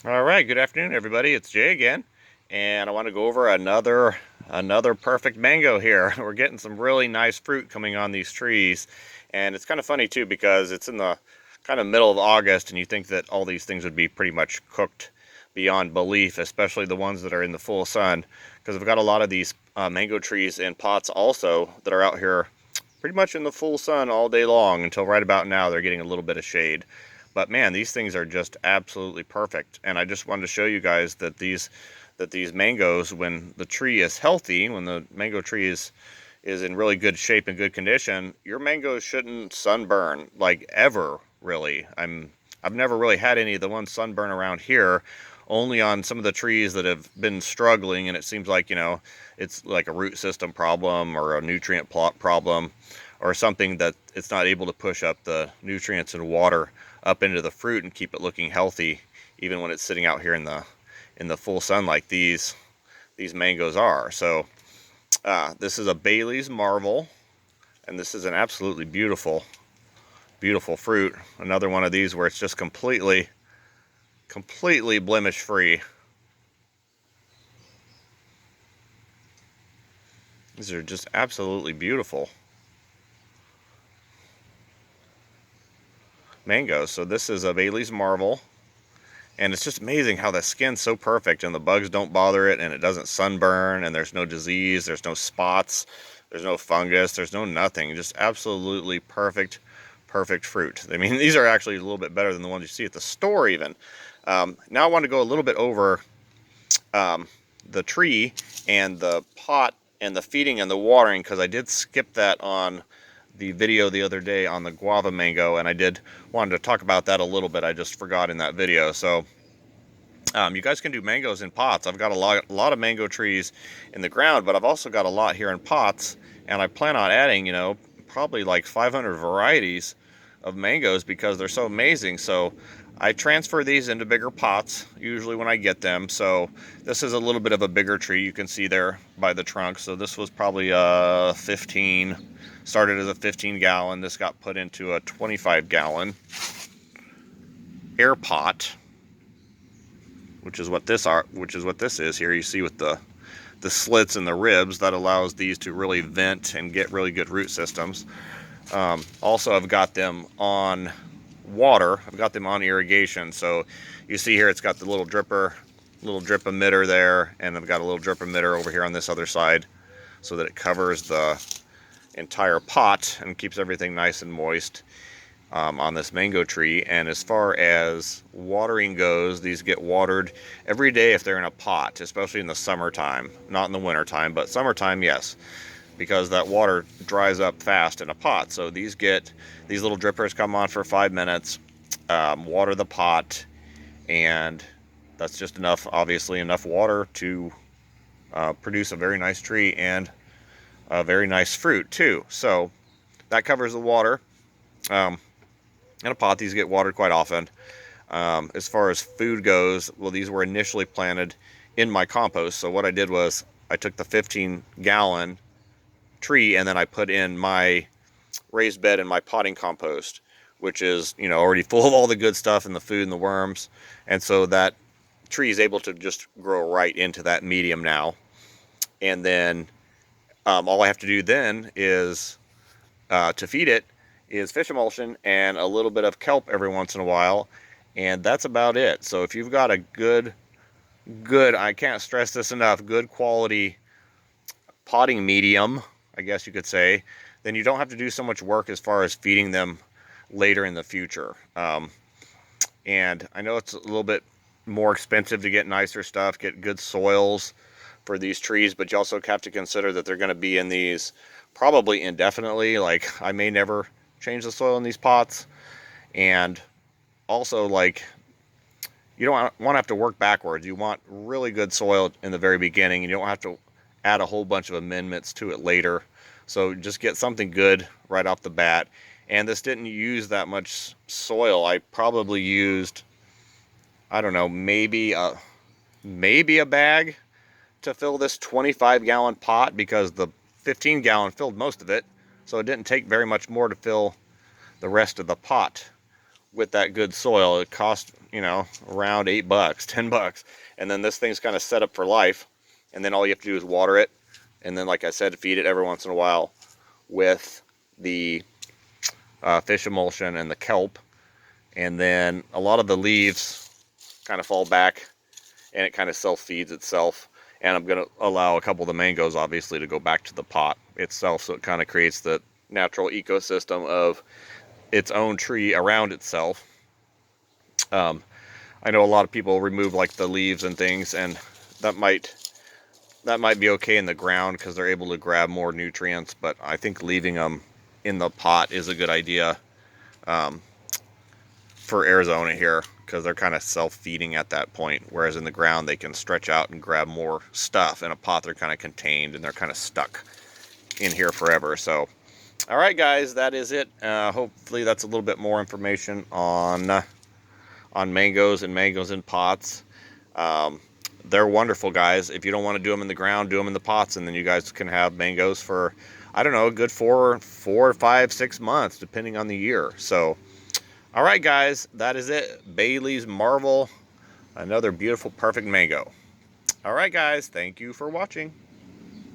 All right, good afternoon, everybody. It's Jay again, and I want to go over another perfect mango here. We're getting some really nice fruit coming on these trees, and it's kind of funny too because it's in the kind of middle of August, and you think that all these things would be pretty much cooked beyond belief, especially the ones that are in the full sun, because we've got a lot of these mango trees in pots also that are out here pretty much in the full sun all day long until right about now they're getting a little bit of shade. But man, these things are just absolutely perfect. And I just wanted to show you guys that these mangoes, when the tree is healthy, when the mango tree is in really good shape and good condition, your mangoes shouldn't sunburn like ever, really. I've never really had any of the ones sunburn around here, only on some of the trees that have been struggling, and it seems like, it's like a root system problem or a nutrient plot problem or something that it's not able to push up the nutrients and water up into the fruit and keep it looking healthy even when it's sitting out here in the full sun like these mangoes are. So this is a Bailey's Marvel, and this is an absolutely beautiful fruit. Another one of these where it's just completely blemish free. These are just absolutely beautiful mangoes. So this is a Bailey's Marvel, and it's just amazing how the skin's so perfect and the bugs don't bother it and it doesn't sunburn and there's no disease, there's no spots, there's no fungus, there's no nothing. Just absolutely perfect fruit. I mean, these are actually a little bit better than the ones you see at the store even. Now I want to go a little bit over the tree and the pot and the feeding and the watering, because I did skip that on the video the other day on the guava mango, and I did wanted to talk about that a little bit. I just forgot in that video. So you guys can do mangoes in pots. I've got a lot of mango trees in the ground, but I've also got a lot here in pots, and I plan on adding, probably like 500 varieties of mangoes because they're so amazing. So I transfer these into bigger pots usually when I get them. So this is a little bit of a bigger tree. You can see there by the trunk. So this was probably a 15, started as a 15 gallon. This got put into a 25 gallon air pot, which is what this is here. You see with the slits and the ribs, that allows these to really vent and get really good root systems. Also, I've got them on water. I've got them on irrigation. So you see here, it's got the little drip emitter there, and I've got a little drip emitter over here on this other side so that it covers the entire pot and keeps everything nice and moist on this mango tree. And as far as watering goes, these get watered every day if they're in a pot, especially in the summertime. Not in the wintertime, but summertime, yes, because that water dries up fast in a pot. So these little drippers come on for 5 minutes, water the pot, and that's just enough, obviously enough water to produce a very nice tree and a very nice fruit too. So that covers the water. In a pot, these get watered quite often. As far as food goes, well, these were initially planted in my compost. So what I did was I took the 15-gallon tree and then I put in my raised bed and my potting compost, which is, already full of all the good stuff and the food and the worms. And so that tree is able to just grow right into that medium now. And then all I have to do then is to feed it is fish emulsion and a little bit of kelp every once in a while, and that's about it. So if you've got a good, I can't stress this enough, good quality potting medium, I guess you could say, then you don't have to do so much work as far as feeding them later in the future. And I know it's a little bit more expensive to get nicer stuff, get good soils for these trees, but you also have to consider that they're going to be in these probably indefinitely. Like, I may never change the soil in these pots. And also, like, you don't want to have to work backwards. You want really good soil in the very beginning, and you don't have to add a whole bunch of amendments to it later. So just get something good right off the bat. And this didn't use that much soil. I probably used, I don't know, maybe a bag to fill this 25-gallon pot, because the 15-gallon filled most of it. So it didn't take very much more to fill the rest of the pot with that good soil. It cost you know, around $8, $10. And then this thing's kind of set up for life. And then all you have to do is water it. And then, like I said, feed it every once in a while with the fish emulsion and the kelp. And then a lot of the leaves kind of fall back and it kind of self-feeds itself. And I'm going to allow a couple of the mangoes, obviously, to go back to the pot itself. So it kind of creates the natural ecosystem of its own tree around itself. I know a lot of people remove like the leaves and things, and that might be okay in the ground because they're able to grab more nutrients. But I think leaving them in the pot is a good idea for Arizona here, because they're kind of self-feeding at that point, whereas in the ground they can stretch out and grab more stuff. In a pot they're kind of contained and they're kind of stuck in here forever. So all right guys, that is it. Hopefully that's a little bit more information on mangoes and mangoes in pots. They're wonderful, guys. If you don't want to do them in the ground, do them in the pots, and then you guys can have mangoes for, I don't know, a good 4, 5, 6 months depending on the year. So all right guys, that is it. Bailey's Marvel, another beautiful, perfect mango. All right guys, thank you for watching.